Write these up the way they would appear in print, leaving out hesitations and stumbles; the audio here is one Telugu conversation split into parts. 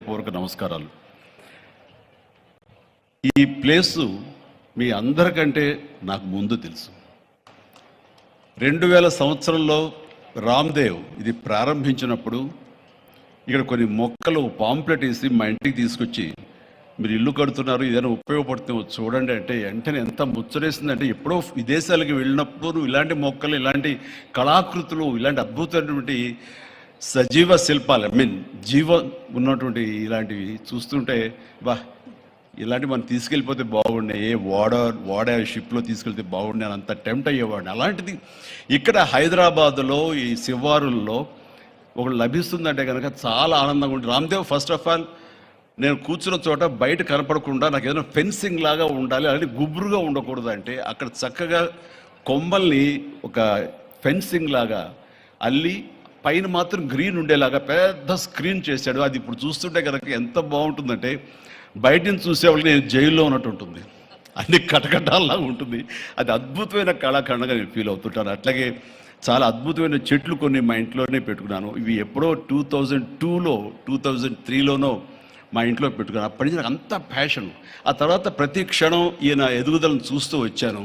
హృదయపూర్వక నమస్కారాలు. ఈ ప్లేసు మీ అందరికంటే నాకు ముందు తెలుసు. 2000 సంవత్సరంలో రామ్దేవ్ ఇది ప్రారంభించినప్పుడు ఇక్కడ కొన్ని మొక్కలు పాంప్లెట్ వేసి మా ఇంటికి తీసుకొచ్చి మీరు ఇల్లు కడుతున్నారు, ఏదైనా ఉపయోగపడుతుందో చూడండి అంటే వెంటనే ఎంత ముచ్చరేసిందంటే, ఎప్పుడో విదేశాలకు వెళ్ళినప్పుడు ఇలాంటి మొక్కలు, ఇలాంటి కళాకృతులు, ఇలాంటి అద్భుతమైనటువంటి సజీవ శిల్పాలు, జీవం ఉన్నటువంటి ఇలాంటివి చూస్తుంటే ఇలాంటివి మనం తీసుకెళ్ళిపోతే బాగుండే, వాడ షిప్లో తీసుకెళ్తే బాగుండే అని అంత టెంప్ట్ అయ్యేవాడిని. అలాంటిది ఇక్కడ హైదరాబాదులో ఈ శివారుల్లో ఒకటి లభిస్తుందంటే కనుక చాలా ఆనందంగా ఉంటుంది. రామ్దేవ్ ఫస్ట్ ఆఫ్ ఆల్ నేను కూర్చున్న చోట బయట కనపడకుండా నాకు ఏదైనా ఫెన్సింగ్ లాగా ఉండాలి, అలాంటి గుబురుగా ఉండకూడదు అంటే అక్కడ చక్కగా కొమ్మల్ని ఒక ఫెన్సింగ్ లాగా అల్లి పైన మాత్రం గ్రీన్ ఉండేలాగా పెద్ద స్క్రీన్ చేశాడు. అది ఇప్పుడు చూస్తుంటే కనుక ఎంత బాగుంటుందంటే బయట నుంచి చూసేవాళ్ళకి నేను జైల్లో ఉన్నట్టు ఉంటుంది, అన్ని కటకటాల్లాగా ఉంటుంది. అది అద్భుతమైన కళాఖండగా నేను ఫీల్ అవుతుంటాను. అట్లాగే చాలా అద్భుతమైన చెట్లు కొన్ని మా ఇంట్లోనే పెట్టుకున్నాను. ఇవి ఎప్పుడో 2002లో 2003లోనో మా ఇంట్లో పెట్టుకున్నాను. అప్పటి నుంచి నాకు అంత ప్యాషన్. ఆ తర్వాత ప్రతి క్షణం ఈయన ఎదుగుదలను చూస్తూ వచ్చాను.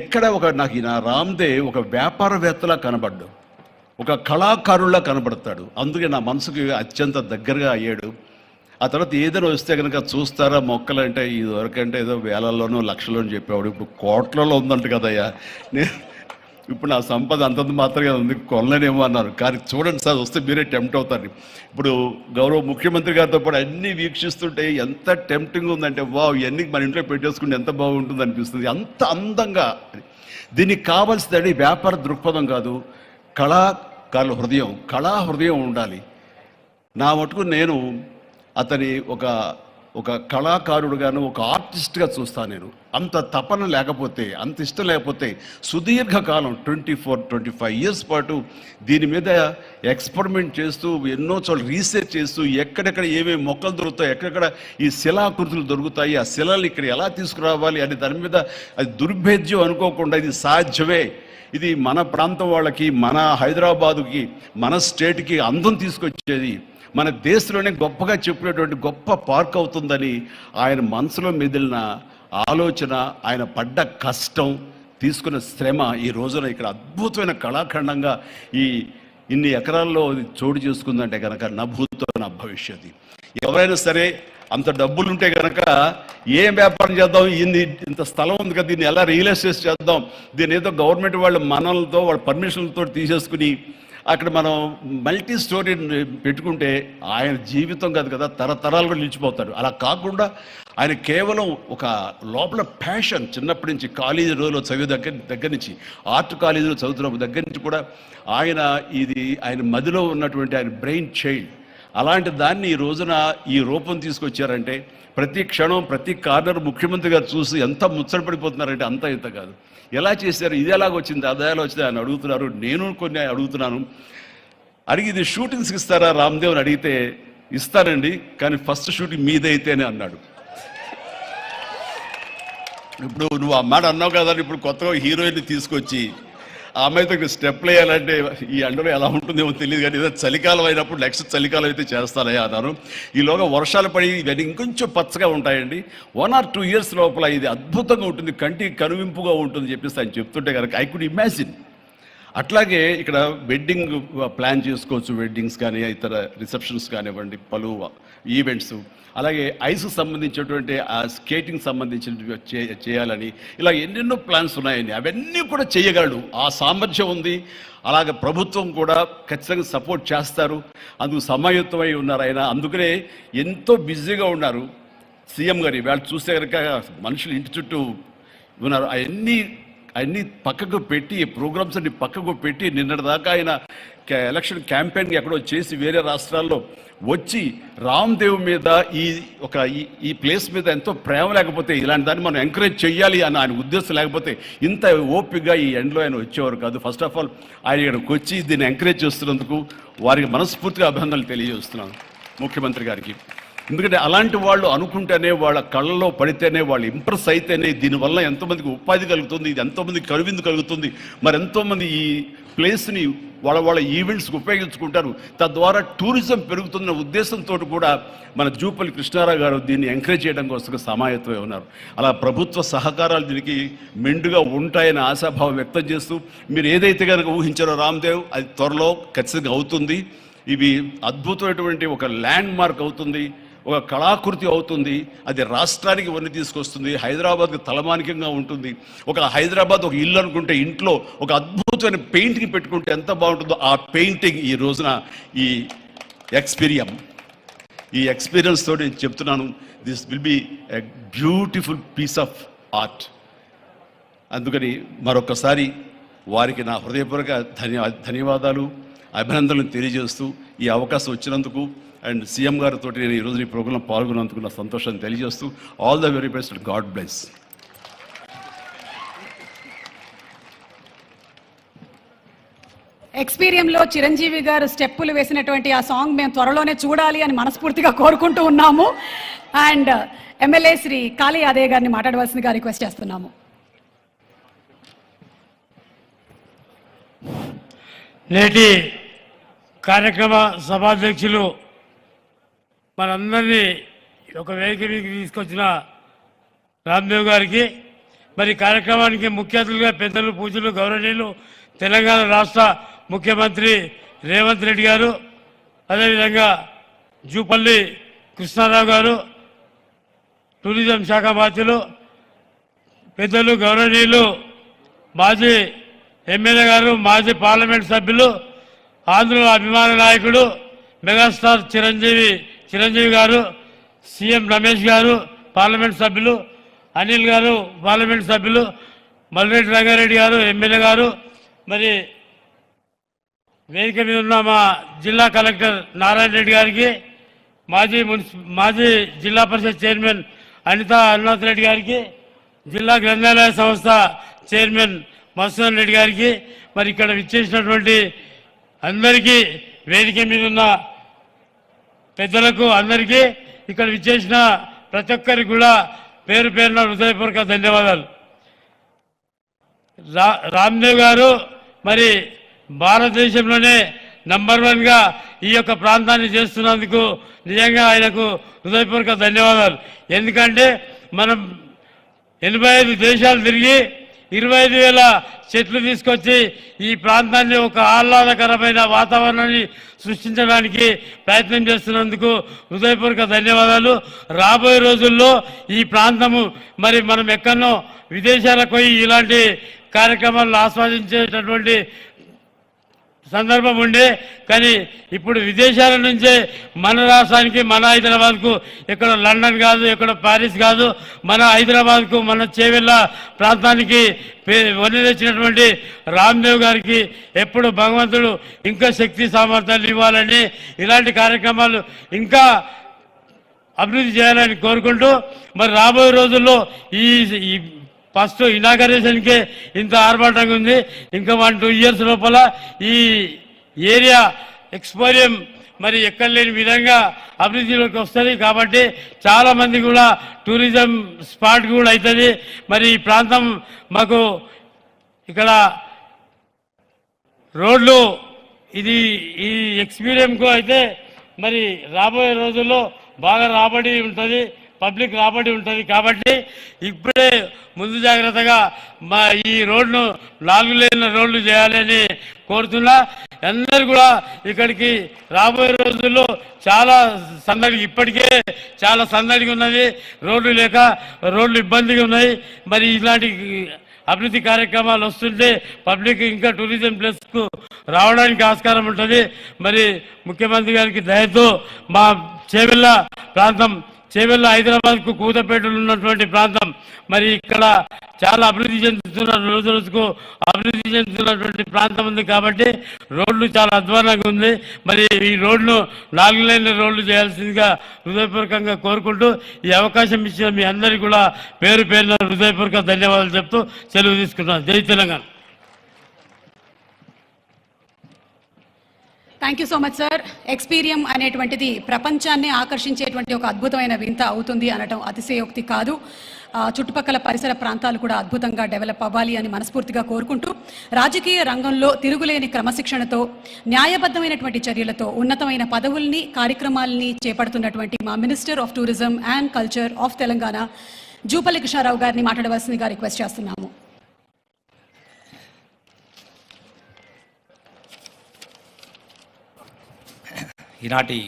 ఎక్కడ నాకు ఈయన రామ్దేవ్ ఒక వ్యాపారవేత్తలా కనబడ్డాడు, ఒక కళాకారుల్లా కనబడతాడు. అందుకే నా మనసుకి అత్యంత దగ్గరగా అయ్యాడు. ఆ తర్వాత ఏదైనా వస్తే కనుక చూస్తారా మొక్కలు అంటే ఇదివరకంటే ఏదో వేలల్లోనో లక్షల్లోనూ చెప్పేవాడు, ఇప్పుడు కోట్లలో ఉందంట కదయ్యా. నేను ఇప్పుడు నా సంపద అంతంత మాత్రమే ఉంది, కొనలేనేమో అన్నారు. కానీ చూడండి సార్, వస్తే మీరే టెంప్ట్ అవుతారు. ఇప్పుడు గౌరవ ముఖ్యమంత్రి గారితో పాటు అన్నీ వీక్షిస్తుంటే ఎంత టెంప్టింగ్ ఉందంటే, ఇవన్నీ మన ఇంట్లో పెట్టేసుకుంటే ఎంత బాగుంటుంది అనిపిస్తుంది. అంత అందంగా దీనికి కావాల్సిందండి వ్యాపార దృక్పథం కాదు, కళాకారుల హృదయం, కళా హృదయం ఉండాలి. నా మటుకు నేను అతని ఒక కళాకారుడుగాను, ఒక ఆర్టిస్ట్గా చూస్తాను. నేను అంత తపన లేకపోతే, అంత ఇష్టం లేకపోతే సుదీర్ఘకాలం 24-25 ఇయర్స్ పాటు దీని మీద ఎక్స్పెరిమెంట్ చేస్తూ, ఎన్నో చోట్ల రీసెర్చ్ చేస్తూ, ఎక్కడెక్కడ ఏమేమి మొక్కలు దొరుకుతాయి, ఎక్కడెక్కడ ఈ శిలాకృతులు దొరుకుతాయి, ఆ శిలలు ఇక్కడ ఎలా తీసుకురావాలి అని దాని మీద అది దుర్భేద్యం అనుకోకుండా ఇది సాధ్యమే, ఇది మన ప్రాంతం వాళ్ళకి, మన హైదరాబాదుకి, మన స్టేట్కి అందం తీసుకొచ్చేది, మన దేశంలోనే గొప్పగా చెప్పినటువంటి గొప్ప పార్క్ అవుతుందని ఆయన మనసులో మెదిలిన ఆలోచన, ఆయన పడ్డ కష్టం, తీసుకున్న శ్రమ ఈ రోజున ఇక్కడ అద్భుతమైన కళాఖండంగా ఇన్ని ఎకరాల్లో చోటు చేసుకుందంటే కనుక నభూతో నా భవిష్యత్తు. ఎవరైనా సరే అంత డబ్బులుంటే కనుక ఏం వ్యాపారం చేద్దాం, ఇంత స్థలం ఉంది కదా, దీన్ని ఎలా రియల్ ఎస్టేట్ చేద్దాం, దీన్ని ఏదో గవర్నమెంట్ వాళ్ళ మనలతో వాళ్ళ పర్మిషన్లతో తీసేసుకుని అక్కడ మనం మల్టీ స్టోరీ పెట్టుకుంటే ఆయన జీవితం కాదు కదా, తరతరాలు కూడా నిలిచిపోతాడు. అలా కాకుండా ఆయన కేవలం ఒక లోపల ప్యాషన్, చిన్నప్పటి నుంచి కాలేజీ రోజులో చదివే దగ్గర నుంచి, ఆర్ట్ కాలేజీలో చదువుతున్న దగ్గర నుంచి కూడా ఆయన మదిలో ఉన్నటువంటి ఆయన బ్రెయిన్ చైల్డ్, అలాంటి దాన్ని ఈ రోజున ఈ రూపం తీసుకొచ్చారంటే ప్రతి క్షణం ప్రతి కార్నర్ ముఖ్యమంత్రి గారు చూసి ఎంత ముచ్చటపడిపోతున్నారంటే అంత ఇంత కాదు. ఎలా చేశారు, ఇది ఎలాగొచ్చింది, అది ఎలా వచ్చింది అని అడుగుతున్నారు. నేను కొన్ని అడుగుతున్నాను. అడిగి ఇది షూటింగ్స్కి ఇస్తారా రామ్దేవ్ అని అడిగితే ఇస్తానండి, కానీ ఫస్ట్ షూటింగ్ మీదైతేనే అన్నాడు. ఇప్పుడు నువ్వు ఆ మాట అన్నావు కదా, ఇప్పుడు కొత్తగా హీరోయిన్ని తీసుకొచ్చి ఆ అమ్మాయితో స్టెప్లు వేయాలంటే ఈ ఎండలో ఎలా ఉంటుందేమో తెలియదు, కానీ ఏదో చలికాలం అయినప్పుడు నెక్స్ట్ చలికాలం అయితే చేస్తానయ్యా అన్నారు. ఈలోగా వర్షాలు పడి ఇవన్నీ ఇంకొంచెం పచ్చగా ఉంటాయండి, 1 or 2 years లోపల ఇది అద్భుతంగా ఉంటుంది, కంటికి కనువింపుగా ఉంటుంది చెప్పేసి ఆయన చెప్తుంటే కనుక ఐ కుడ్ ఇమాజిన్. అట్లాగే ఇక్కడ వెడ్డింగ్ ప్లాన్ చేసుకోవచ్చు, వెడ్డింగ్స్ కానీ ఇతర రిసెప్షన్స్ కానివ్వండి, పలు ఈవెంట్స్, అలాగే ఐస్కి సంబంధించినటువంటి ఆ స్కేటింగ్ సంబంధించిన చేయాలని ఇలా ఎన్నెన్నో ప్లాన్స్ ఉన్నాయని అవన్నీ కూడా చేయగలడు, ఆ సామర్థ్యం ఉంది. అలాగే ప్రభుత్వం కూడా ఖచ్చితంగా సపోర్ట్ చేస్తారు, అందుకు సమాయుత్తమై ఉన్నారు ఆయన. అందుకనే ఎంతో బిజీగా ఉన్నారు సీఎం గారు. వాళ్ళు చూస్తే కనుక మనుషులు ఇంటి చుట్టూ ఉన్నారు. అన్నీ పక్కకు పెట్టి, ప్రోగ్రామ్స్ అన్ని పక్కకు పెట్టి నిన్నటిదాకా ఆయన ఎలక్షన్ క్యాంపెయిన్ ఎక్కడో చేసి వేరే రాష్ట్రాల్లో వచ్చి రామ్దేవ్ మీద ఈ ప్లేస్ మీద ఎంతో ప్రేమ లేకపోతే, ఇలాంటి దాన్ని మనం ఎంకరేజ్ చేయాలి అని ఆయన ఉద్దేశం లేకపోతే ఇంత ఓపికగా ఈ ఎండ్లో ఆయన వచ్చేవారు కాదు. ఫస్ట్ ఆఫ్ ఆల్ ఆయన ఇక్కడికి వచ్చి దీన్ని ఎంకరేజ్ చేస్తున్నందుకు వారికి మనస్ఫూర్తిగా అభినందనలు తెలియజేస్తున్నాను ముఖ్యమంత్రి గారికి. ఎందుకంటే అలాంటి వాళ్ళు అనుకుంటేనే, వాళ్ళ కళ్ళలో పడితేనే, వాళ్ళు ఇంప్రెస్ అయితేనే దీనివల్ల ఎంతోమందికి ఉపాధి కలుగుతుంది, ఇది ఎంతోమందికి కనువిందు కలుగుతుంది, మరి ఎంతోమంది ఈ ప్లేస్ని వాళ్ళ ఈవెంట్స్కి ఉపయోగించుకుంటారు. తద్వారా టూరిజం పెరుగుతున్న ఉద్దేశంతో కూడా మన జూపల్లి కృష్ణారావు గారు దీన్ని ఎంకరేజ్ చేయడం కోసం సమాయత్తమై ఉన్నారు. అలా ప్రభుత్వ సహకారాలు దీనికి మెండుగా ఉంటాయని ఆశాభావం వ్యక్తం చేస్తూ, మీరు ఏదైతే కనుక ఊహించారో రామ్దేవ్, అది త్వరలో ఖచ్చితంగా అవుతుంది. ఇవి అద్భుతమైనటువంటి ఒక ల్యాండ్ మార్క్ అవుతుంది, ఒక కళాకృతి అవుతుంది. అది రాష్ట్రానికి వన్నీ తీసుకొస్తుంది. హైదరాబాద్కి తలమానికంగా ఉంటుంది. ఒక హైదరాబాద్ ఒక ఇల్లు అనుకుంటే ఇంట్లో ఒక అద్భుతమైన పెయింటింగ్ పెట్టుకుంటే ఎంత బాగుంటుందో ఆ పెయింటింగ్ ఈ రోజున ఈ ఎక్స్పీరియన్స్ తోటి నేను చెప్తున్నాను. This will be a beautiful piece of art. అందుకని మరొకసారి వారికి నా హృదయపూర్వక ధన్యవాదాలు, అభినందనలు తెలియజేస్తూ ఈ అవకాశం వచ్చినందుకు అండ్ సీఎం గారితో నేను ఈరోజు ఈ ప్రోగ్రాంలో పాల్గొన్నందుకు నా సంతోషాన్ని తెలియజేస్తూ all the very best, God bless. ఎక్స్పీరియంలో చిరంజీవి గారు స్టెప్పులు వేసినటువంటి ఆ సాంగ్ మేము త్వరలోనే చూడాలి అని మనస్ఫూర్తిగా కోరుకుంటూ ఉన్నాము. అండ్ ఎమ్మెల్యే శ్రీ కాళీ యాదయ్య గారిని మాట్లాడవలసిందిగా రిక్వెస్ట్ చేస్తున్నాము. నేటి కార్యక్రమ సభాధ్యక్షులు మనందరినీ ఒక వేదిక మీదకి తీసుకొచ్చిన రామ్దేవ్ గారికి, మరి కార్యక్రమానికి ముఖ్య అతిథులుగా పెద్దలు, పూజలు, గౌరవనీయులు తెలంగాణ రాష్ట్ర ముఖ్యమంత్రి రేవంత్ రెడ్డి గారు, అదేవిధంగా జూపల్లి కృష్ణారావు గారు, టూరిజం శాఖ మంత్రులు పెద్దలు, గౌరవనీయులు మాజీ ఎమ్మెల్యే గారు, మాజీ పార్లమెంట్ సభ్యులు, ఆంధ్రుల అభిమాన నాయకుడు మెగాస్టార్ చిరంజీవి గారు, సీఎం రమేష్ గారు పార్లమెంట్ సభ్యులు, అనిల్ గారు పార్లమెంట్ సభ్యులు, మల్రెడ్డి రంగారెడ్డి గారు ఎమ్మెల్యే గారు, మరి వేదిక మీద ఉన్న మా జిల్లా కలెక్టర్ నారాయణ రెడ్డి గారికి, మాజీ జిల్లా పరిషత్ చైర్మన్ అనితా అరుణాథ్ రెడ్డి గారికి, జిల్లా గ్రంథాలయ సంస్థ చైర్మన్ మధుసూదన్ రెడ్డి గారికి, మరి ఇక్కడ విచ్చేసినటువంటి అందరికీ, వేదిక మీద ఉన్న పెద్దలకు అందరికీ, ఇక్కడ విచ్చేసిన ప్రతి ఒక్కరికి కూడా పేరు పేరున హృదయపూర్వక ధన్యవాదాలు. రామ్దేవ్ గారు మరి భారతదేశంలోనే నంబర్ 1గా ఈ యొక్క ప్రాంతాన్ని చేస్తున్నందుకు నిజంగా ఆయనకు హృదయపూర్వక ధన్యవాదాలు. ఎందుకంటే మనం 85 దేశాలు తిరిగి 25,000 చెట్లు తీసుకొచ్చి ఈ ప్రాంతాన్ని ఒక ఆహ్లాదకరమైన వాతావరణాన్ని సృష్టించడానికి ప్రయత్నం చేస్తున్నందుకు హృదయపూర్వక ధన్యవాదాలు. రాబోయే రోజుల్లో ఈ ప్రాంతము మరి మనం ఎక్కడో విదేశాలకు పోయి ఇలాంటి కార్యక్రమాలను ఆస్వాదించేటటువంటి సందర్భం ఉండే, కానీ ఇప్పుడు విదేశాల నుంచే మన రాష్ట్రానికి, మన హైదరాబాద్కు, ఎక్కడ లండన్ కాదు, ఎక్కడ ప్యారిస్ కాదు, మన హైదరాబాద్కు, మన చేవెళ్ళ ప్రాంతానికి వని తెచ్చినటువంటి రామ్దేవ్ గారికి ఎప్పుడు భగవంతుడు ఇంకా శక్తి సామర్థ్యాలు ఇవ్వాలని, ఇలాంటి కార్యక్రమాలు ఇంకా అభివృద్ధి చేయాలని కోరుకుంటూ, మరి రాబోయే రోజుల్లో ఈ ఫస్ట్ ఇనాగరేషన్కే ఇంత ఆర్భాటంగా ఉంది. ఇంకా 1-2 ఇయర్స్ లోపల ఈ ఏరియా ఎక్స్పోరియం మరి ఎక్కడ లేని విధంగా అభివృద్ధిలోకి వస్తుంది. కాబట్టి చాలామంది కూడా టూరిజం స్పాట్ కూడా అవుతుంది. మరి ఈ ప్రాంతం మాకు ఇక్కడ రోడ్లు ఈ ఎక్స్పీరియంకు అయితే మరి రాబోయే రోజుల్లో బాగా రాబడి ఉంటుంది, పబ్లిక్ రాబడి ఉంటుంది. కాబట్టి ఇప్పుడే ముందు జాగ్రత్తగా మా ఈ రోడ్ను 4 లేన్ల రోడ్లు చేయాలని కోరుతున్నా. అందరూ కూడా ఇక్కడికి రాబోయే రోజుల్లో చాలా సందడి, ఇప్పటికే చాలా సందడిగా ఉన్నది. రోడ్లు లేక రోడ్లు ఇబ్బందిగా ఉన్నాయి. మరి ఇలాంటి అభివృద్ధి కార్యక్రమాలు వస్తుంటే పబ్లిక్ ఇంకా టూరిజం ప్లేస్కు రావడానికి ఆస్కారం ఉంటుంది. మరి ముఖ్యమంత్రి గారికి దయతో మా చేవెళ్ళ ప్రాంతం, చేవెళ్ళ హైదరాబాద్కు కూతపేటలో ఉన్నటువంటి ప్రాంతం, మరి ఇక్కడ చాలా అభివృద్ధి చెందుతున్న రోజుకు అభివృద్ధి చెందుతున్నటువంటి ప్రాంతం ఉంది. కాబట్టి రోడ్లు చాలా అధ్వానంగా ఉంది. మరి ఈ రోడ్ను 4 లేన్ల రోడ్లు చేయాల్సిందిగా హృదయపూర్వకంగా కోరుకుంటూ ఈ అవకాశం ఇచ్చిన మీ అందరికీ కూడా పేరు పేరున హృదయపూర్వక ధన్యవాదాలు చెప్తూ సెలవు తీసుకున్నాను. జై Telangana. Thank you so much sir. Experium అనేటువంటిది ప్రపంచాన్ని ఆకర్షించేటువంటి ఒక అద్భుతమైన వింత అవుతుంది అనటం అతిశయోక్తి కాదు. చుట్టుపక్కల పరిసర ప్రాంతాలు కూడా అద్భుతంగా డెవలప్ అవ్వాలి అని మనస్ఫూర్తిగా కోరుకుంటూ, రాజకీయ రంగంలో తిరుగులేని క్రమశిక్షణతో, న్యాయబద్ధమైనటువంటి చర్యలతో ఉన్నతమైన పదవుల్ని, కార్యక్రమాలని చేపడుతున్నటువంటి మా minister of tourism and culture of Telangana Jupally Krishnarao గారిని మాట్లాడవలసిందిగా రిక్వెస్ట్ చేస్తున్నాము. ఈనాటి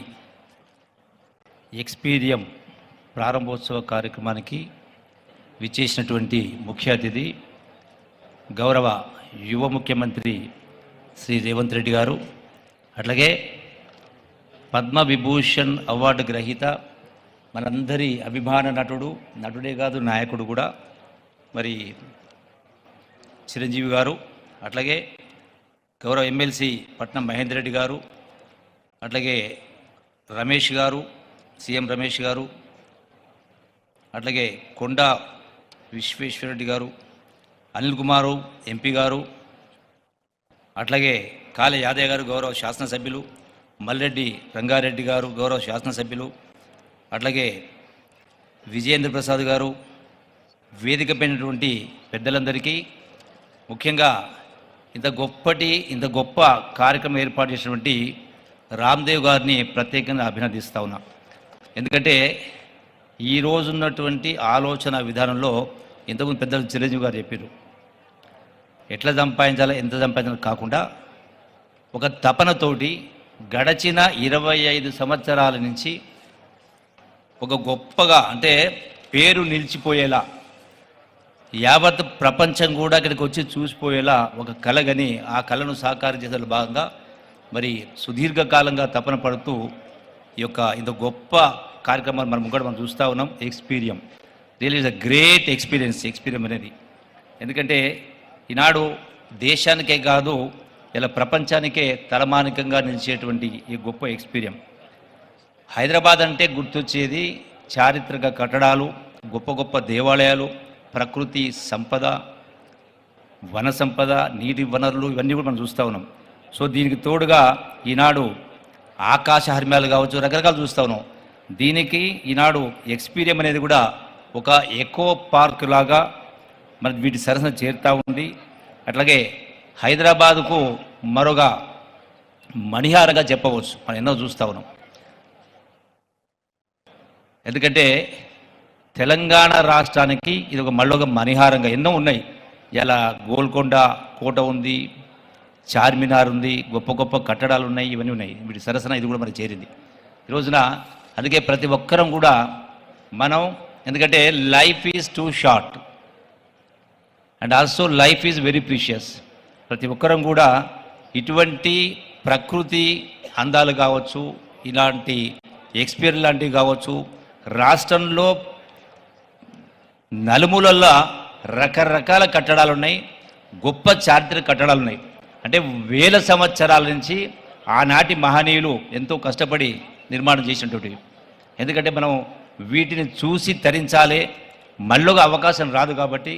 ఎక్స్పీరియం ప్రారంభోత్సవ కార్యక్రమానికి విచ్చేసినటువంటి ముఖ్య అతిథి గౌరవ యువ ముఖ్యమంత్రి శ్రీ రేవంత్ రెడ్డి గారు, అట్లాగే పద్మవిభూషణ్ అవార్డు గ్రహీత మనందరి అభిమాన నటుడే కాదు నాయకుడు కూడా మరి చిరంజీవి గారు, అట్లాగే గౌరవ ఎమ్మెల్సీ పట్నం మహేందర్ రెడ్డి గారు, అట్లాగే రమేష్ గారు, సీఎం రమేష్ గారు, అట్లాగే కొండా విశ్వేశ్వరరెడ్డి గారు, అనిల్ కుమారు ఎంపీ గారు, అట్లాగే కాళే యాదయ్య గారు గౌరవ శాసనసభ్యులు, మల్రెడ్డి రంగారెడ్డి గారు గౌరవ శాసనసభ్యులు, అట్లాగే విజయేంద్ర ప్రసాద్ గారు, వేదిక పైనటువంటి పెద్దలందరికీ, ముఖ్యంగా ఇంత గొప్ప కార్యక్రమం ఏర్పాటు చేసినటువంటి రామ్దేవ్ గారిని ప్రత్యేకంగా అభినందిస్తా ఉన్నా. ఎందుకంటే ఈ రోజున్నటువంటి ఆలోచన విధానంలో ఇంతకుముందు పెద్దలు చిరంజీవి గారు చెప్పారు, ఎట్లా సంపాదించాలో ఎంత సంపాదించాలో కాకుండా ఒక తపనతోటి గడచిన 25 సంవత్సరాల నుంచి ఒక గొప్పగా, అంటే పేరు నిలిచిపోయేలా, యావత్ ప్రపంచం కూడా ఇక్కడికి వచ్చి చూసిపోయేలా ఒక కళగని ఆ కళను సాకారం చేసే భాగంగా మరి సుదీర్ఘకాలంగా తపన పడుతూ ఈ యొక్క ఇంత గొప్ప కార్యక్రమాలు మనం చూస్తూ ఉన్నాం. Experium real is a great Experium అనేది. ఎందుకంటే ఈనాడు దేశానికే కాదు ఇలా ప్రపంచానికే తలమానికంగా నిలిచేటువంటి ఈ గొప్ప ఎక్స్పీరియం. హైదరాబాద్ అంటే గుర్తొచ్చేది చారిత్రక కట్టడాలు, గొప్ప దేవాలయాలు, ప్రకృతి సంపద, వన సంపద, నీటి వనరులు, ఇవన్నీ కూడా మనం చూస్తూ ఉన్నాం. సో దీనికి తోడుగా ఈనాడు ఆకాశ హర్మ్యాలు కావచ్చు, రకరకాలు చూస్తూ ఉన్నాం. దీనికి ఈనాడు ఎక్స్పీరియం అనేది కూడా ఒక ఎకో పార్క్ లాగా మన వీటి సరసన చేరుతూ ఉంది. అట్లాగే హైదరాబాదుకు మరొక మణిహారగా చెప్పవచ్చు, మనం ఎన్నో చూస్తూ ఉన్నాం. ఎందుకంటే తెలంగాణ రాష్ట్రానికి ఇది మళ్ళొక మణిహారంగా ఎన్నో ఉన్నాయి. ఇలా గోల్కొండ కోట ఉంది, చార్మినార్ ఉంది, గొప్ప కట్టడాలు ఉన్నాయి, ఇవన్నీ ఉన్నాయి. వీటి సరసన ఇది కూడా మనకి చేరింది ఈ రోజున. అందుకే ప్రతి ఒక్కరం కూడా మనం, ఎందుకంటే life is two short and also life is very precious. ప్రతి ఒక్కరం కూడా ఇటువంటి ప్రకృతి అందాలు కావచ్చు, ఇలాంటి ఎక్స్పీరియన్స్ లాంటివి కావచ్చు, రాష్ట్రంలో నలుమూలల్లో రకరకాల కట్టడాలు ఉన్నాయి, గొప్ప చారిత్రక కట్టడాలు ఉన్నాయి. అంటే వేల సంవత్సరాల నుంచి ఆనాటి మహనీయులు ఎంతో కష్టపడి నిర్మాణం చేసినటువంటి. ఎందుకంటే మనం వీటిని చూసి తరించాలి, మళ్ళొక అవకాశం రాదు. కాబట్టి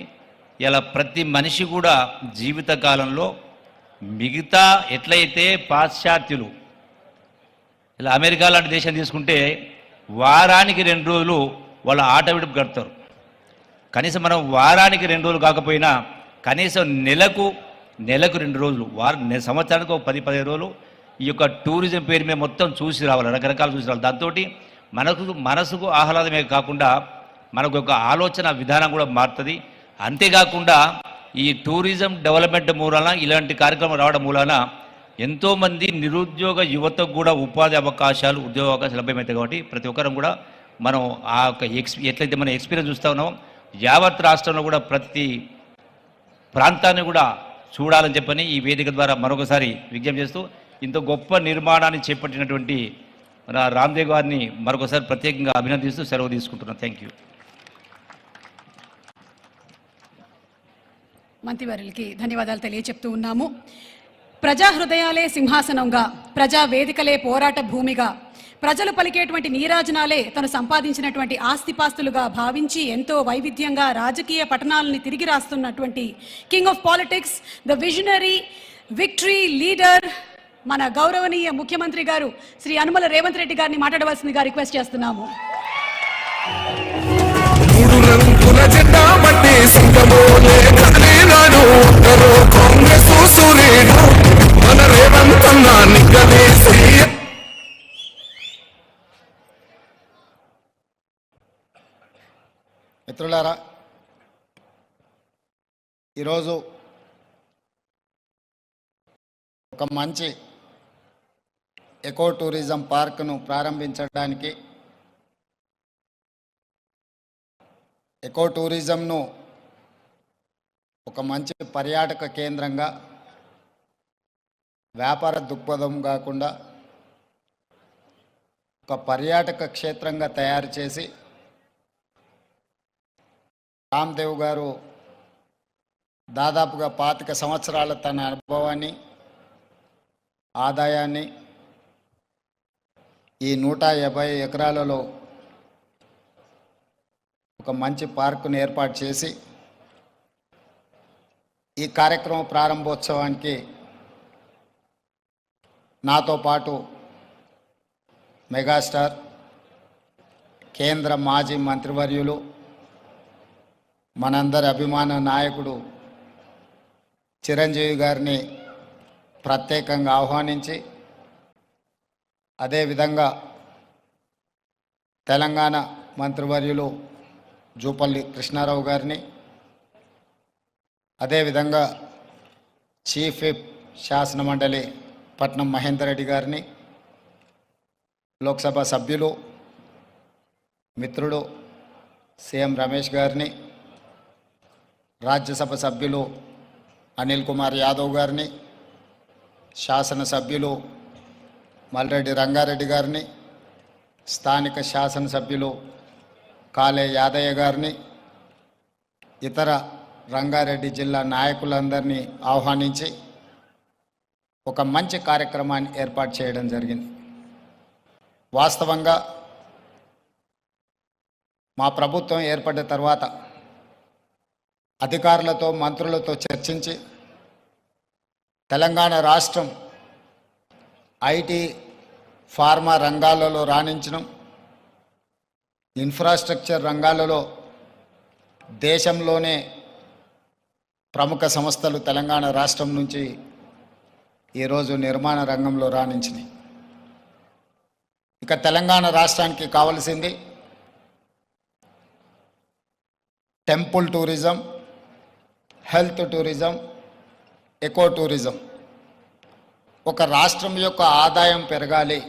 ఇలా ప్రతి మనిషి కూడా జీవితకాలంలో మిగతా ఎట్లయితే పాశ్చాత్యులు, ఇలా అమెరికా లాంటి దేశం తీసుకుంటే వారానికి 2 రోజులు వాళ్ళ ఆట విడుపు గడుపుతారు. కనీసం మనం వారానికి 2 రోజులు కాకపోయినా కనీసం నెలకు 2 రోజులు, సంవత్సరానికి ఒక 10-15 రోజులు ఈ యొక్క టూరిజం పేరు మీద మొత్తం చూసి రావాలి, రకరకాలు చూసి రావాలి. దాంతో మనసుకు ఆహ్లాదమే కాకుండా మనకు ఒక ఆలోచన విధానం కూడా మారుతుంది. అంతేకాకుండా ఈ టూరిజం డెవలప్మెంట్ మూలాన, ఇలాంటి కార్యక్రమం రావడం మూలాన ఎంతోమంది నిరుద్యోగ యువతకు కూడా ఉపాధి అవకాశాలు, ఉద్యోగ అవకాశాలు లభ్యమవుతాయి. కాబట్టి ప్రతి ఒక్కరం కూడా మనం ఆ యొక్క ఎట్లయితే మనం ఎక్స్పీరియన్స్ చూస్తూ ఉన్నామో యావత్ రాష్ట్రంలో కూడా ప్రతి ప్రాంతాన్ని కూడా చూడాలని చెప్పని ఈ వేదిక ద్వారా మరొకసారి విజ్ఞప్తి చేస్తూ, ఇంత గొప్ప నిర్మాణాన్ని చేపట్టినటువంటి రామ్దేవ్ గారిని మరొకసారి ప్రత్యేకంగా అభినందిస్తూ సెలవు తీసుకుంటున్నాను. Thank you. మంత్రివర్యులకి ధన్యవాదాలు తెలియచెప్తూ ఉన్నాము. ప్రజా హృదయాలే సింహాసనంగా, ప్రజా వేదికలే పోరాట భూమిగా, ప్రజలు పలికేటువంటి నీరాజనాలే తను సంపాదించినటువంటి ఆస్తిపాస్తులుగా భావించి ఎంతో వైవిధ్యంగా రాజకీయ పఠనాలని తిరిగి రాస్తున్నటువంటి king of politics, the visionary, victory leader, మన గౌరవనీయ ముఖ్యమంత్రి గారు శ్రీ యనుమల రేవంత్ రెడ్డి గారిని మాట్లాడవలసిందిగా రిక్వెస్ట్ చేస్తున్నాము. రంగుల జెండా బట్టి సింగమోలే కదిలినాడు ఒక్కరో కాంగ్రెస్ సూర్యుడు మన రేవంత్ అన్న నిగ్గదీసి. మిత్రులారా, ఈరోజు ఒక మంచి ఎకో టూరిజం పార్క్ను ప్రారంభించడానికి, ఎకో టూరిజంను ఒక మంచి పర్యాటక కేంద్రంగా, వ్యాపార దృక్పథం కాకుండా ఒక పర్యాటక క్షేత్రంగా తయారు చేసి రామ్దేవ్ గారు దాదాపుగా 25 సంవత్సరాల తన అనుభవాన్ని, ఆదాయాన్ని ఈ 150 ఎకరాలలో ఒక మంచి పార్కును ఏర్పాటు చేసి ఈ కార్యక్రమం ప్రారంభోత్సవానికి నాతో పాటు మెగాస్టార్, కేంద్ర మాజీ మంత్రివర్యులు, మనందరి అభిమాన నాయకుడు చిరంజీవి గారిని ప్రత్యేకంగా ఆహ్వానించి, అదేవిధంగా తెలంగాణ మంత్రివర్యులు జూపల్లి కృష్ణారావు గారిని, అదేవిధంగా చీఫ్ విప్ శాసనమండలి పట్నం మహేందర్ రెడ్డి గారిని, లోక్సభ సభ్యులు మిత్రుడు సీఎం రమేష్ గారిని, రాజ్యసభ సభ్యులు అనిల్ కుమార్ యాదవ్ గారిని, శాసనసభ్యులు మల్రెడ్డి రంగారెడ్డి గారిని, స్థానిక శాసనసభ్యులు కాలే యాదయ్య గారిని, ఇతర రంగారెడ్డి జిల్లా నాయకులందరినీ ఆహ్వానించి ఒక మంచి కార్యక్రమాన్ని ఏర్పాటు చేయడం జరిగింది. వాస్తవంగా మా ప్రభుత్వం ఏర్పడిన తర్వాత అధికారులతో, మంత్రులతో చర్చించి తెలంగాణ రాష్ట్రం ఐటీ, ఫార్మా రంగాలలో రాణించడం, ఇన్ఫ్రాస్ట్రక్చర్ రంగాలలో దేశంలోనే ప్రముఖ సంస్థలు తెలంగాణ రాష్ట్రం నుంచి ఈరోజు నిర్మాణ రంగంలో రాణించినాయి. ఇక తెలంగాణ రాష్ట్రానికి కావలసింది temple tourism, health tourism, eco tourism. ఒక రాష్ట్రం యొక్క ఆదాయం పెరగాలి,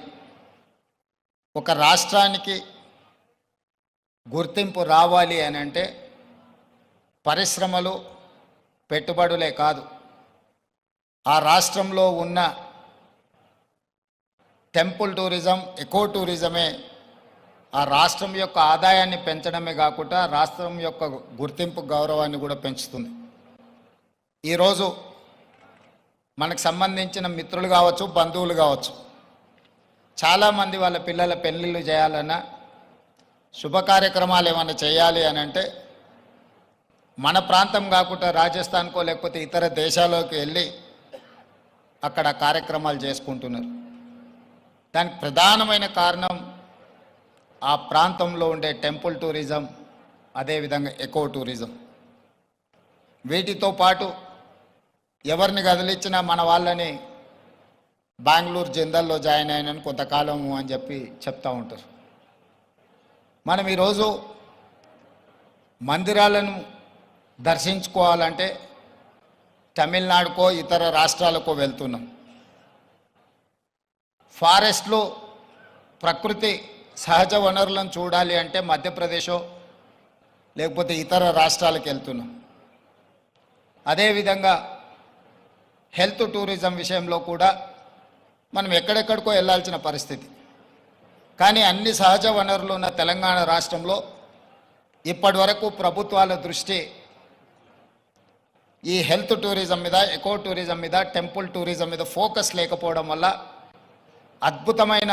ఒక రాష్ట్రానికి గుర్తింపు రావాలి అని అంటే పరిశ్రమలు, పెట్టుబడులే కాదు, ఆ రాష్ట్రంలో ఉన్న టెంపుల్ టూరిజం, ఎకో టూరిజమే ఆ రాష్ట్రం యొక్క ఆదాయాన్ని పెంచడమే కాకుండా రాష్ట్రం యొక్క గుర్తింపు, గౌరవాన్ని కూడా పెంచుతుంది. ఈరోజు మనకు సంబంధించిన మిత్రులు కావచ్చు, బంధువులు కావచ్చు, చాలామంది వాళ్ళ పిల్లల పెళ్ళిళ్ళు చేయాలన్నా, శుభ కార్యక్రమాలు ఏమైనా చేయాలి అని అంటే మన ప్రాంతం కాకుండా రాజస్థాన్కో లేకపోతే ఇతర దేశాల్లోకి వెళ్ళి అక్కడ కార్యక్రమాలు చేసుకుంటున్నారు. దానికి ప్రధానమైన కారణం ఆ ప్రాంతంలో ఉండే టెంపుల్ టూరిజం, అదేవిధంగా ఎకో టూరిజం. వీటితో పాటు ఎవరిని కదిలిచ్చినా మన వాళ్ళని బెంగళూరు జిందల్లో జాయిన్ అయినని కొంతకాలము అని చెప్పి చెప్తూ ఉంటారు. మనం ఈరోజు మందిరాలను దర్శించుకోవాలంటే తమిళనాడుకో ఇతర రాష్ట్రాలకో వెళ్తున్నాం. ఫారెస్ట్లో ప్రకృతి సహజ వనరులను చూడాలి అంటే మధ్యప్రదేశో లేకపోతే ఇతర రాష్ట్రాలకు వెళ్తున్నాం. అదేవిధంగా హెల్త్ టూరిజం విషయంలో కూడా మనం ఎక్కడెక్కడికో వెళ్ళాల్సిన పరిస్థితి. కానీ అన్ని సహజ వనరులు ఉన్న తెలంగాణ రాష్ట్రంలో ఇప్పటి వరకు ప్రభుత్వాల దృష్టి ఈ హెల్త్ టూరిజం మీద, ఎకో టూరిజం మీద, టెంపుల్ టూరిజం మీద ఫోకస్ లేకపోవడం వల్ల అద్భుతమైన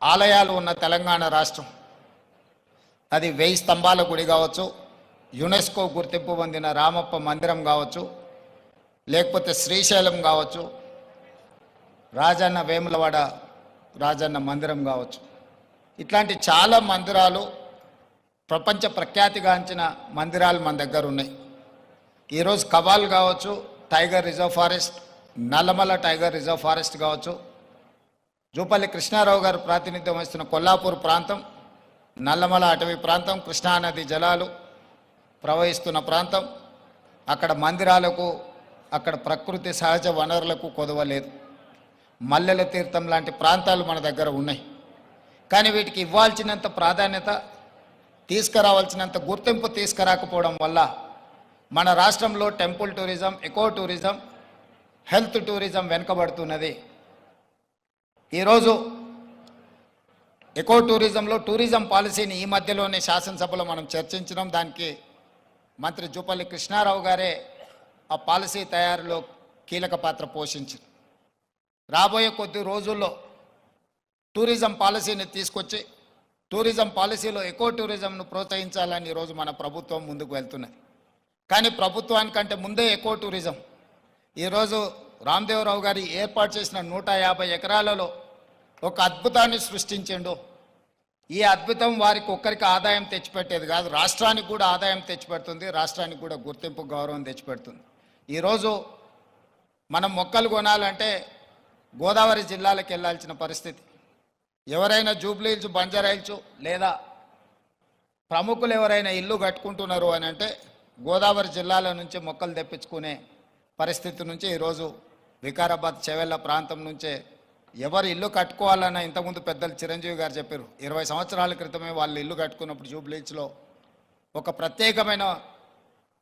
ఆలయాలు ఉన్న తెలంగాణ రాష్ట్రం, అది 1000 స్తంభాల గుడి కావచ్చు, యునెస్కో గుర్తింపు పొందిన రామప్ప మందిరం కావచ్చు, లేకపోతే శ్రీశైలం కావచ్చు, రాజన్న వేములవాడ రాజన్న మందిరం కావచ్చు, ఇట్లాంటి చాలా మందిరాలు ప్రపంచ ప్రఖ్యాతిగాంచిన మందిరాలు మన దగ్గర ఉన్నాయి. ఈరోజు కవాల్ కావచ్చు, tiger reserve forest, Nallamala tiger reserve forest కావచ్చు, జూపల్లి కృష్ణారావు గారు ప్రాతినిధ్యం వహిస్తున్న కొల్లాపూర్ ప్రాంతం, నల్లమల అటవీ ప్రాంతం, కృష్ణానది జలాలు ప్రవహిస్తున్న ప్రాంతం, అక్కడ మందిరాలకు, అక్కడ ప్రకృతి సహజ వనరులకు కొదవలేదు. మల్లెల తీర్థం లాంటి ప్రాంతాలు మన దగ్గర ఉన్నాయి. కానీ వీటికి ఇవ్వాల్సినంత ప్రాధాన్యత, తీసుకురావాల్సినంత గుర్తింపు తీసుకురాకపోవడం వల్ల మన రాష్ట్రంలో temple tourism, eco tourism, health tourism వెనుకబడుతున్నది. ఈరోజు ఎకో టూరిజంలో టూరిజం పాలసీని ఈ మధ్యలోనే శాసనసభలో మనం చర్చించినాం. దానికి మంత్రి జూపల్లి కృష్ణారావు గారే ఆ పాలసీ తయారీలో కీలక పాత్ర పోషించారు. రాబోయే కొద్ది రోజుల్లో టూరిజం పాలసీని తీసుకొచ్చి టూరిజం పాలసీలో ఎకో టూరిజంను ప్రోత్సహించాలని ఈరోజు మన ప్రభుత్వం ముందుకు వెళ్తున్నది. కానీ ప్రభుత్వానికంటే ముందే ఎకో టూరిజం ఈరోజు రామదేవరావు గారి ఏర్పాటు చేసిన 150 ఎకరాలలో ఒక అద్భుతాన్ని సృష్టించిండు. ఈ అద్భుతం వారికి ఒక్కరికి ఆదాయం తెచ్చిపెట్టేది కాదు, రాష్ట్రానికి కూడా ఆదాయం తెచ్చిపెడుతుంది, రాష్ట్రానికి కూడా గుర్తింపు, గౌరవం తెచ్చిపెడుతుంది. ఈరోజు మనం మొక్కలు కొనాలంటే గోదావరి జిల్లాలకు వెళ్ళాల్సిన పరిస్థితి. ఎవరైనా జూబ్లీ హిల్స్, బంజారా హిల్స్ లేదా ప్రముఖులు ఎవరైనా ఇల్లు కట్టుకుంటున్నారు అని అంటే గోదావరి జిల్లాల నుంచి మొక్కలు తెప్పించుకునే పరిస్థితి నుంచి ఈరోజు వికారాబాద్ చెవెళ్ళ ప్రాంతం నుంచే ఎవరు ఇల్లు కట్టుకోవాలన్నా, ఇంతకుముందు పెద్దలు చిరంజీవి గారు చెప్పారు, 20 సంవత్సరాల క్రితమే వాళ్ళు ఇల్లు కట్టుకున్నప్పుడు జూబ్లీ హిల్స్లో ఒక ప్రత్యేకమైన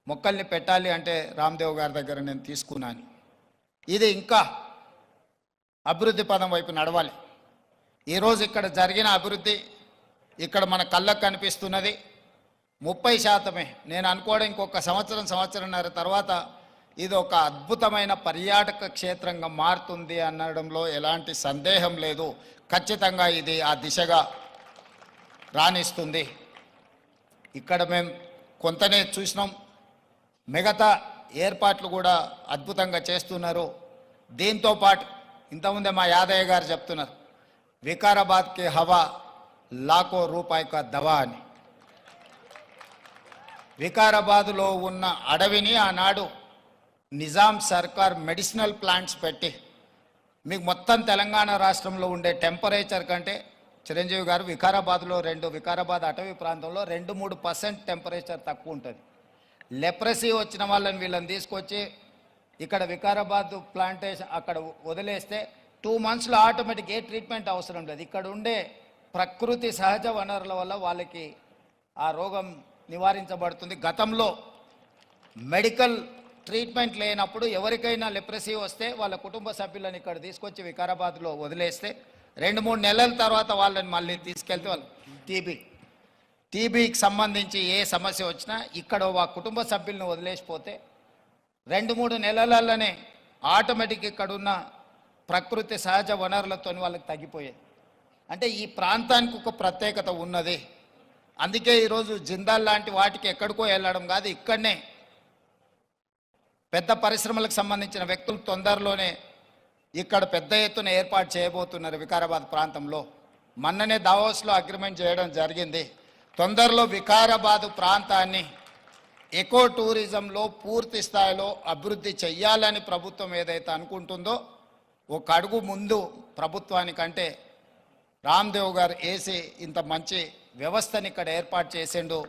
మొక్కల్ని పెట్టాలి అంటే రామ్దేవ్ గారి దగ్గర నేను తీసుకున్నాను. ఇది ఇంకా అభివృద్ధి పదం వైపు నడవాలి. ఈరోజు ఇక్కడ జరిగిన అభివృద్ధి ఇక్కడ మన కళ్ళకు కనిపిస్తున్నది 30%. నేను అనుకోవడం ఇంకొక సంవత్సరంన్నర తర్వాత ఇది ఒక అద్భుతమైన పర్యాటక క్షేత్రంగా మారుతుంది అనడంలో ఎలాంటి సందేహం లేదు. ఖచ్చితంగా ఇది ఆ దిశగా రాణిస్తుంది. ఇక్కడ మేము కొంతనే చూసినాం, మిగతా ఏర్పాట్లు కూడా అద్భుతంగా చేస్తున్నారు. దీంతో పాటు ఇంతకుముందే మా యాదయ్య గారు చెప్తున్నారు, వికారాబాద్కి హవా లాఖో రూపాయి కా దవా అని. వికారాబాద్లో ఉన్న అడవిని ఆనాడు నిజాం సర్కార్ మెడిసినల్ ప్లాంట్స్ పెట్టి మీకు మొత్తం తెలంగాణ రాష్ట్రంలో ఉండే టెంపరేచర్ కంటే చిరంజీవి గారు వికారాబాద్లో వికారాబాద్ అటవీ ప్రాంతంలో 2-3% టెంపరేచర్ తక్కువ ఉంటుంది. లెప్రసీ వచ్చిన వాళ్ళని వీళ్ళని తీసుకొచ్చి ఇక్కడ వికారాబాద్ ప్లాంటేషన్ అక్కడ వదిలేస్తే 2 monthsలో ఆటోమేటిక్ ఏ ట్రీట్మెంట్ అవసరం లేదు. ఇక్కడ ఉండే ప్రకృతి సహజ వనరుల వల్ల వాళ్ళకి ఆ రోగం నివారించబడుతుంది. గతంలో మెడికల్ ట్రీట్మెంట్ లేనప్పుడు ఎవరికైనా లెప్రసీ వస్తే వాళ్ళ కుటుంబ సభ్యులను ఇక్కడ తీసుకొచ్చి వికారాబాద్లో వదిలేస్తే 2-3 నెలల తర్వాత వాళ్ళని మళ్ళీ తీసుకెళ్తే వాళ్ళు టీబీకి సంబంధించి ఏ సమస్య వచ్చినా ఇక్కడ ఆ కుటుంబ సభ్యులను వదిలేసిపోతే 2-3 నెలలలోనే ఆటోమేటిక్ ఇక్కడ ఉన్న ప్రకృతి సహజ వనరులతో వాళ్ళకి తగ్గిపోయేది. అంటే ఈ ప్రాంతానికి ఒక ప్రత్యేకత ఉన్నది. అందుకే ఈరోజు జిందాల్ లాంటి వాటికి ఎక్కడికో వెళ్ళడం కాదు, ఇక్కడనే పెద్ద పరిశ్రమలకు సంబంధించిన వ్యక్తులు తొందరలోనే ఇక్కడ పెద్ద ఎత్తున ఏర్పాటు చేయబోతున్నారు వికారాబాద్ ప్రాంతంలో. మొన్ననే దావోస్లో అగ్రిమెంట్ చేయడం జరిగింది. తొందరలో వికారాబాద్ ప్రాంతాన్ని ఎకో టూరిజంలో పూర్తి స్థాయిలో అభివృద్ధి చెయ్యాలని ప్రభుత్వం ఏదైతే అనుకుంటుందో ఒక అడుగు ముందు ప్రభుత్వానికంటే రామ్దేవ్ గారు వేసి ఇంత మంచి వ్యవస్థని ఇక్కడ ఏర్పాటు చేసిండు.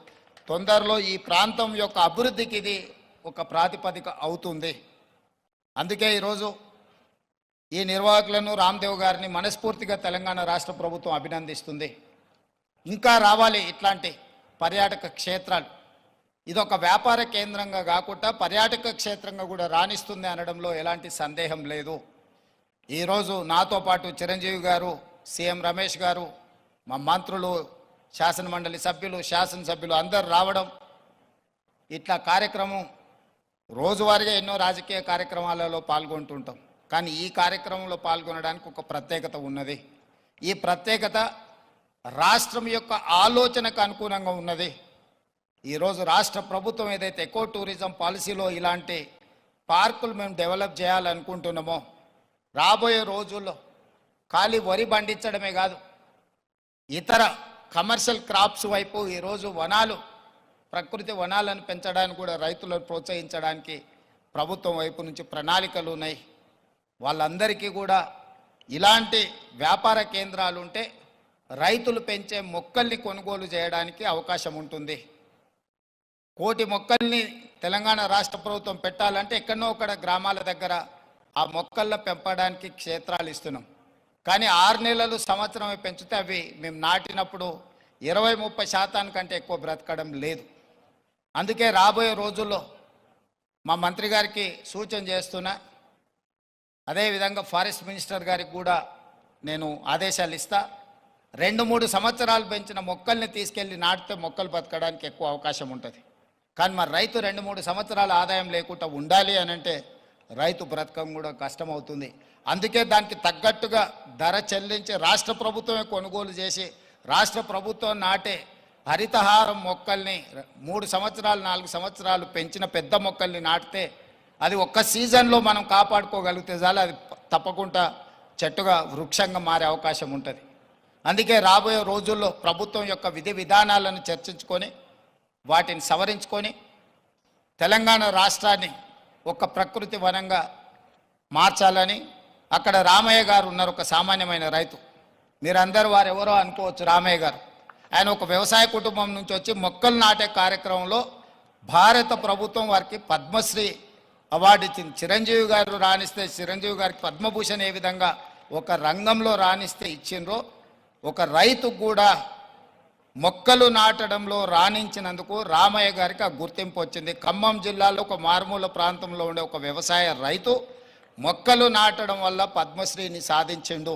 తొందరలో ఈ ప్రాంతం యొక్క అభివృద్ధికి ఇది ఒక ప్రాతిపదిక అవుతుంది. అందుకే ఈరోజు ఈ నిర్వాహకులను రామ్దేవ్ గారిని మనస్ఫూర్తిగా తెలంగాణ రాష్ట్ర ప్రభుత్వం అభినందిస్తుంది. ఇంకా రావాలి ఇట్లాంటి పర్యాటక క్షేత్రాలు. ఇదొక వ్యాపార కేంద్రంగా కాకుండా పర్యాటక క్షేత్రంగా కూడా రాణిస్తుంది అనడంలో ఎలాంటి సందేహం లేదు. ఈరోజు నాతో పాటు చిరంజీవి గారు, సీఎం రమేష్ గారు, మా మంత్రులు, శాసనమండలి సభ్యులు, శాసనసభ్యులు అందరు రావడం, ఇట్లా కార్యక్రమం రోజువారీగా ఎన్నో రాజకీయ కార్యక్రమాలలో పాల్గొంటుంటాం. కానీ ఈ కార్యక్రమంలో పాల్గొనడానికి ఒక ప్రత్యేకత ఉన్నది. ఈ ప్రత్యేకత రాష్ట్రం యొక్క ఆలోచనకు అనుగుణంగా ఉన్నది. ఈరోజు రాష్ట్ర ప్రభుత్వం ఏదైతే ఎకో టూరిజం పాలసీలో ఇలాంటి పార్కులు మేము డెవలప్ చేయాలనుకుంటున్నామో రాబోయే రోజుల్లో ఖాళీ వరి పండించడమే కాదు, ఇతర కమర్షియల్ క్రాప్స్ వైపు ఈరోజు వనాలు, ప్రకృతి వనాలను పెంచడానికి కూడా రైతులను ప్రోత్సహించడానికి ప్రభుత్వం వైపు నుంచి ప్రణాళికలు ఉన్నాయి. వాళ్ళందరికీ కూడా ఇలాంటి వ్యాపార కేంద్రాలు ఉంటే రైతులు పెంచే మొక్కల్ని కొనుగోలు చేయడానికి అవకాశం ఉంటుంది. 1,000,000 మొక్కల్ని తెలంగాణ రాష్ట్ర ప్రభుత్వం పెట్టాలంటే ఎక్కడనో ఒకడ గ్రామాల దగ్గర ఆ మొక్కల పెంపడానికి క్షేత్రాలు ఇస్తున్నాం. కానీ 6 నెలలు సంవత్సరమే పెంచితే అవి మేము నాటినప్పుడు 20-30% కంటే ఎక్కువ బ్రతకడం లేదు. అందుకే రాబోయే రోజుల్లో మా మంత్రి గారికి సూచన చేస్తున్నా, అదేవిధంగా ఫారెస్ట్ మినిస్టర్ గారికి కూడా నేను ఆదేశాలు ఇస్తా. 2-3 సంవత్సరాలు పెంచిన మొక్కల్ని తీసుకెళ్ళి నాటితే మొక్కలు బతకడానికి ఎక్కువ అవకాశం ఉంటుంది. కానీ మరి రైతు 2-3 సంవత్సరాల ఆదాయం లేకుండా ఉండాలి అని అంటే రైతు బ్రతకం కూడా కష్టమవుతుంది. అందుకే దానికి తగ్గట్టుగా ధర చెల్లించి రాష్ట్ర ప్రభుత్వమే కొనుగోలు చేసి రాష్ట్ర ప్రభుత్వం నాటే హరితహారం మొక్కల్ని 3 సంవత్సరాలు 4 సంవత్సరాలు పెంచిన పెద్ద మొక్కల్ని నాటితే అది ఒక్క సీజన్లో మనం కాపాడుకోగలిగితే చాలు, అది తప్పకుండా చెట్టుగా వృక్షంగా మారే అవకాశం ఉంటుంది. అందుకే రాబోయే రోజుల్లో ప్రభుత్వం యొక్క విధి విధానాలను చర్చించుకొని వాటిని సవరించుకొని తెలంగాణ రాష్ట్రాన్ని ఒక ప్రకృతి వనంగా మార్చాలని. అక్కడ రామయ్య గారు ఉన్నారు, ఒక సామాన్యమైన రైతు. మీరందరూ వారెవరో అనుకోవచ్చు. రామయ్య గారు ఆయన ఒక వ్యవసాయ కుటుంబం నుంచి వచ్చి మొక్కలు నాటే కార్యక్రమంలో భారత ప్రభుత్వం వారికి పద్మశ్రీ అవార్డు ఇచ్చింది. చిరంజీవి గారు రాణిస్తే చిరంజీవి గారికి పద్మభూషణ్ ఏ విధంగా ఒక రంగంలో రాణిస్తే ఇచ్చిండ్రో, ఒక రైతుకు కూడా మొక్కలు నాటడంలో రాణించినందుకు రామయ్య గారికి ఆ గుర్తింపు వచ్చింది. ఖమ్మం జిల్లాలో ఒక మారుమూల ప్రాంతంలో ఉండే ఒక వ్యవసాయ రైతు మొక్కలు నాటడం వల్ల పద్మశ్రీని సాధించిండు.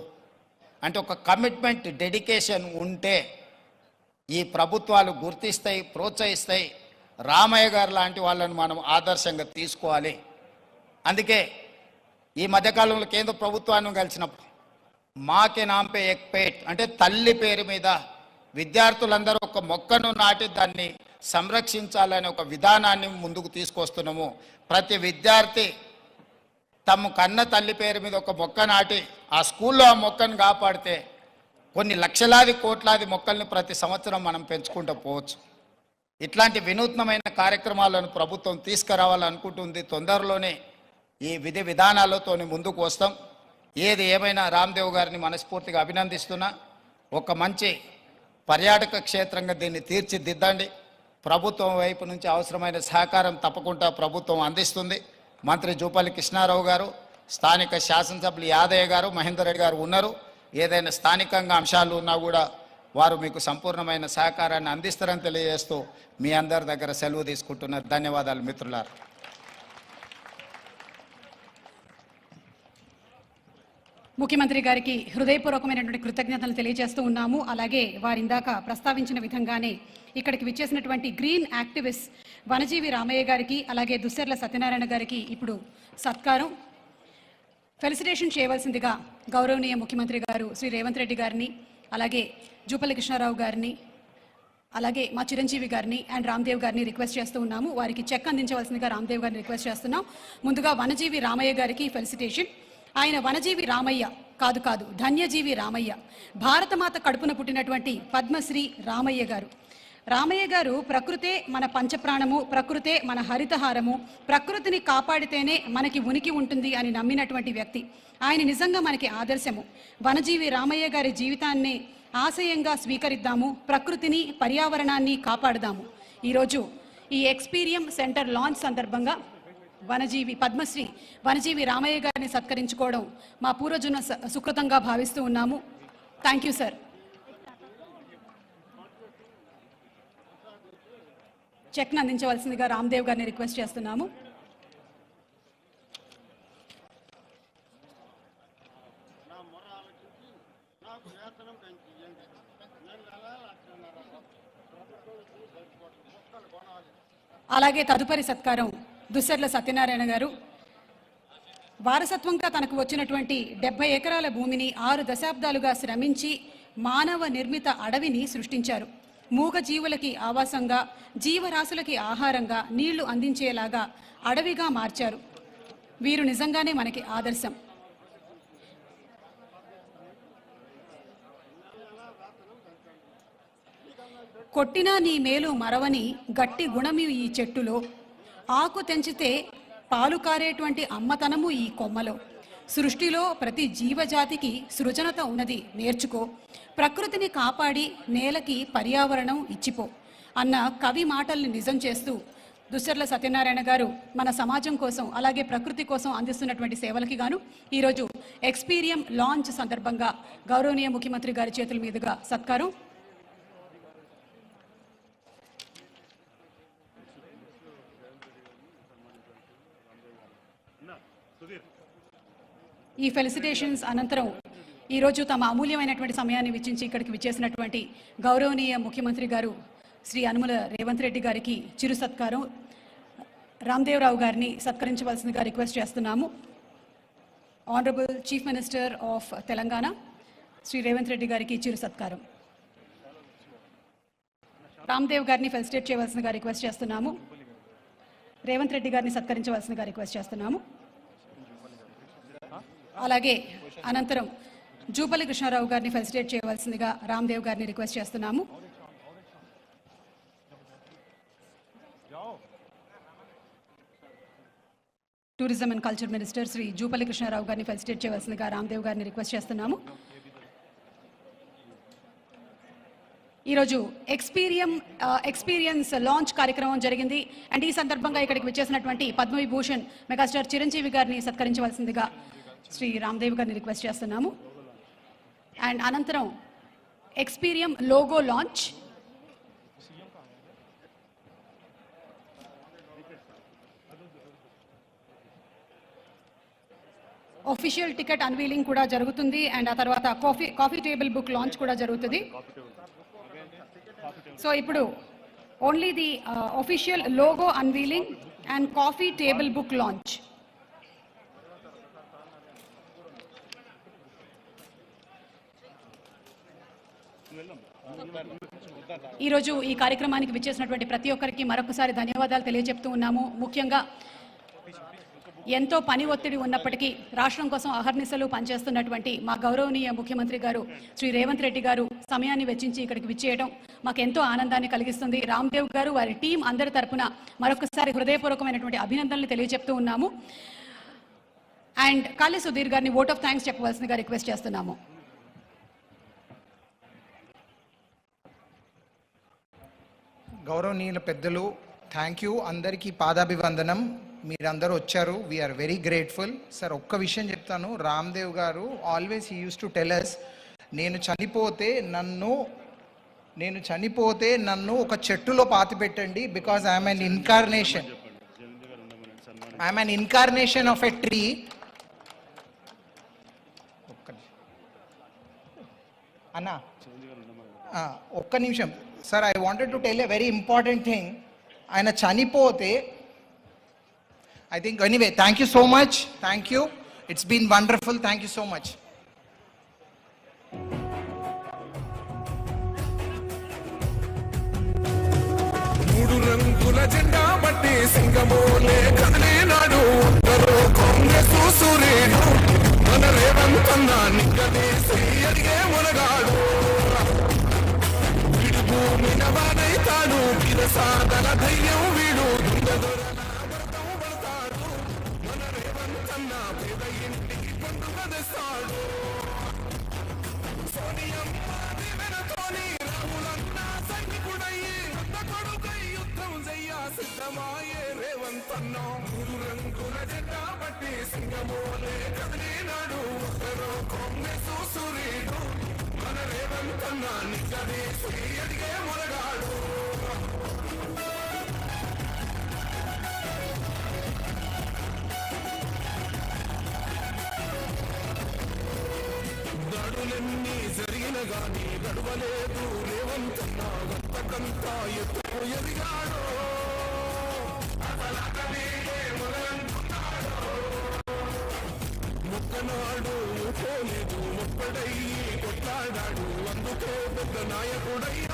అంటే ఒక కమిట్మెంట్, డెడికేషన్ ఉంటే ఈ ప్రభుత్వాలు గుర్తిస్తాయి, ప్రోత్సహిస్తాయి. రామయ్య గారు లాంటి వాళ్ళని మనం ఆదర్శంగా తీసుకోవాలి. అందుకే ఈ మధ్యకాలంలో కేంద్ర ప్రభుత్వాన్ని కలిసినప్పుడు మాకే నాంపే ఎక్ పేట్ అంటే తల్లి పేరు మీద విద్యార్థులందరూ ఒక మొక్కను నాటి దాన్ని సంరక్షించాలనే ఒక విధానాన్ని ముందుకు తీసుకొస్తున్నాము. ప్రతి విద్యార్థి తమ కన్న తల్లి పేరు మీద ఒక మొక్క నాటి ఆ స్కూల్లో ఆ మొక్కను కాపాడితే కొన్ని లక్షలాది కోట్లాది మొక్కల్ని ప్రతి సంవత్సరం మనం పెంచుకుంటూ పోవచ్చు. ఇట్లాంటి వినూత్నమైన కార్యక్రమాలను ప్రభుత్వం తీసుకురావాలనుకుంటుంది. తొందరలోనే ఈ విధి విధానాలతో ముందుకు వస్తాం. ఏది ఏమైనా రామ్దేవ్ గారిని మనస్ఫూర్తిగా అభినందిస్తున్నా. ఒక మంచి పర్యాటక క్షేత్రంగా దీన్ని తీర్చిదిద్దండి. ప్రభుత్వం వైపు నుంచి అవసరమైన సహకారం తప్పకుండా ప్రభుత్వం అందిస్తుంది. మంత్రి జూపల్లి కృష్ణారావు గారు, స్థానిక శాసనసభ్యులు యాదయ్య గారు, మహేందర్ రెడ్డి గారు ఉన్నారు. ఏదైనా స్థానికంగా అంశాలు ఉన్నా కూడా వారు మీకు సంపూర్ణమైన సహకారాన్ని అందిస్తారని తెలియజేస్తూ మీ అందరి దగ్గర సెలవు తీసుకుంటున్నారు. ధన్యవాదాలు మిత్రులారా. ముఖ్యమంత్రి గారికి హృదయపూర్వకమైనటువంటి కృతజ్ఞతలు తెలియజేస్తూ ఉన్నాము. అలాగే వారి ఇందాక ప్రస్తావించిన విధంగానే ఇక్కడికి విచ్చేసినటువంటి గ్రీన్ యాక్టివిస్ట్ వనజీవి రామయ్య గారికి, అలాగే దుస్సెర్ల సత్యనారాయణ గారికి ఇప్పుడు సత్కారం ఫెలిసిటేషన్ చేయవలసిందిగా గౌరవనీయ ముఖ్యమంత్రి గారు శ్రీ రేవంత్ రెడ్డి గారిని, అలాగే జూపల్లి కృష్ణారావు గారిని, అలాగే మా చిరంజీవి గారిని అండ్ రామ్దేవ్ గారిని రిక్వెస్ట్ చేస్తూ ఉన్నాము. వారికి చెక్ అందించవలసిందిగా రామ్దేవ్ గారిని రిక్వెస్ట్ చేస్తున్నాం. ముందుగా వనజీవి రామయ్య గారికి ఫెలిసిటేషన్. ఆయన వనజీవి రామయ్య కాదు, ధన్యజీవి రామయ్య, భారతమాత కడుపున పుట్టినటువంటి పద్మశ్రీ రామయ్య గారు. రామయ్య గారు ప్రకృతే మన పంచప్రాణము, ప్రకృతే మన హరితహారము, ప్రకృతిని కాపాడితేనే మనకి ఉనికి ఉంటుంది అని నమ్మినటువంటి వ్యక్తి. ఆయన నిజంగా మనకి ఆదర్శము. వనజీవి రామయ్య గారి జీవితాన్ని ఆశయంగా స్వీకరిద్దాము, ప్రకృతిని పర్యావరణాన్ని కాపాడుదాము. ఈరోజు ఈ ఎక్స్పీరియం సెంటర్ లాంచ్ సందర్భంగా పద్మశ్రీ వనజీవి రామయ్య గారిని సత్కరించుకోవడం మా పూర్వజన్మ సుకృతంగా భావిస్తూ ఉన్నాము. Thank you sir. చెక్ను అందించవలసిందిగా రామ్దేవ్ గారిని రిక్వెస్ట్ చేస్తున్నాము. అలాగే తదుపరి సత్కారం దుస్సెర్ల సత్యనారాయణ గారు. వారసత్వంగా తనకు వచ్చినటువంటి 70 ఎకరాల భూమిని 6 దశాబ్దాలుగా శ్రమించి మానవ నిర్మిత అడవిని సృష్టించారు. మూగ జీవులకి ఆవాసంగా, జీవరాశులకి ఆహారంగా, నీళ్లు అందించేలాగా అడవిగా మార్చారు. వీరు నిజంగానే మనకి ఆదర్శం. కొట్టినా నీ మేలు మరవని గట్టి గుణమి ఈ చెట్టులో, ఆకు తెంచితే పాలు కారేటువంటి అమ్మతనము ఈ కొమ్మలో, సృష్టిలో ప్రతి జీవజాతికి సృజనత ఉన్నది నేర్చుకో, ప్రకృతిని కాపాడి నేలకి పర్యావరణం ఇచ్చిపో అన్న కవి మాటల్ని నిజం చేస్తూ దుస్సర్ల సత్యనారాయణ గారు మన సమాజం కోసం అలాగే ప్రకృతి కోసం అందిస్తున్నటువంటి సేవలకి గాను ఈరోజు ఎక్స్పీరియం లాంచ్ సందర్భంగా గౌరవనీయ ముఖ్యమంత్రి గారి చేతుల మీదుగా సత్కారం. ఈ ఫెలిసిటేషన్స్ అనంతరం ఈరోజు తమ అమూల్యమైనటువంటి సమయాన్ని వెచ్చించి ఇక్కడికి విచ్చేసినటువంటి గౌరవనీయ ముఖ్యమంత్రి గారు శ్రీ యనుమల రేవంత్ రెడ్డి గారికి చిరు సత్కారం రామ్దేవరావు గారిని సత్కరించవలసిందిగా రిక్వెస్ట్ చేస్తున్నాము. Honourable chief minister of Telangana Shri Revanth Reddy గారికి చిరు సత్కారం. రామ్దేవ్ గారిని ఫెలిసిటేట్ చేయవలసిందిగా రిక్వెస్ట్ చేస్తున్నాము. రేవంత్ రెడ్డి గారిని సత్కరించవలసిందిగా రిక్వెస్ట్ చేస్తున్నాము. అలాగే అనంతరం జూపల్లి కృష్ణారావు గారిని ఫెలిసిటేట్ చేయవలసిందిగా రామ్దేవ్ గారిని రిక్వెస్ట్ చేస్తున్నాము. Tourism and culture minister Shri Jupally Krishnarao గారిని ఫెలిసిటేట్ చేయవలసిందిగా రామ్దేవ్ గారిని రిక్వెస్ట్ చేస్తున్నాము. ఈరోజు ఎక్స్పీరియన్స్ లాంచ్ కార్యక్రమం జరిగింది అండ్ ఈ సందర్భంగా ఇక్కడికి వచ్చేసినటువంటి పద్మవిభూషణ్ మెగాస్టార్ చిరంజీవి గారిని సత్కరించవలసిందిగా శ్రీ రామ్దేవ్ గారిని రిక్వెస్ట్ చేస్తున్నాము. అండ్ అనంతరం Experium logo launch, official ticket unveiling కూడా జరుగుతుంది అండ్ ఆ తర్వాత కాఫీ టేబుల్ బుక్ లాంచ్ కూడా జరుగుతుంది. సో ఇప్పుడు only the official logo unveiling and coffee table book launch. ఈరోజు ఈ కార్యక్రమానికి విచ్చేసినటువంటి ప్రతి ఒక్కరికి మరొకసారి ధన్యవాదాలు తెలియజెప్తూ ఉన్నాము. ముఖ్యంగా ఎంతో పని ఒత్తిడి ఉన్నప్పటికీ రాష్ట్రం కోసం అహర్నిశలు పనిచేస్తున్నటువంటి మా గౌరవనీయ ముఖ్యమంత్రి గారు శ్రీ రేవంత్ రెడ్డి గారు సమయాన్ని వెచ్చించి ఇక్కడికి విచ్చేయడం మాకు ఎంతో ఆనందాన్ని కలిగిస్తుంది. రామ్దేవ్ గారు వారి టీం అందరి తరపున మరొకసారి హృదయపూర్వకమైనటువంటి అభినందనలు తెలియజెప్తూ ఉన్నాము. అండ్ కాళీ సుధీర్ గారిని ఓట్ ఆఫ్ థ్యాంక్స్ చెప్పవలసిందిగా రిక్వెస్ట్ చేస్తున్నాము. గౌరవనీయుల పెద్దలు, థ్యాంక్ యూ. అందరికీ పాదాభివందనం. మీరందరూ వచ్చారు, వీఆర్ వెరీ గ్రేట్ఫుల్. సార్ ఒక్క విషయం చెప్తాను, Ramdev garu always he uses to tell us, నేను చనిపోతే నన్ను ఒక చెట్టులో పాతి పెట్టండి, because I'm an incarnation of a tree. అన్నా ఒక్క నిమిషం sir, I wanted to tell a very important thing. ఆయన చనిపోతే I think anyway, thank you so much. Thank you. It's been wonderful. Thank you so much. మూడు రంగుల జెండా బట్టి సింగమోలే కదిలినాడు ఉత్తరో కాంగ్రెస్ సూర్యుడు మన రేవంత్ అన్న నిగ్గదీసి అడిగే మునగాడు వీడు భూమి నవానైతాడు గిరసాదల ధైర్యం వీడు దుంగదొర సిద్ధమాయే రేవంత్ అన్న మూడు రంగుల జెండా బట్టి సింగమోలే కదిలినాడు ఉత్తరో కాంగ్రెస్ సూర్యుడు మన రేవంత్ అన్న నిగ్గదీసి అడిగే మునగాడు దాడులన్నీ జరిగిన గాని గడవలేదు రేవంత్ అన్న గంతకంతా ఎత్తు ఎదిగాడు ముక్కనాడు పోలేదు ముప్పడయ్యి కొట్లాడాడు అందుకే పెద్ద నాయకుడయ్యా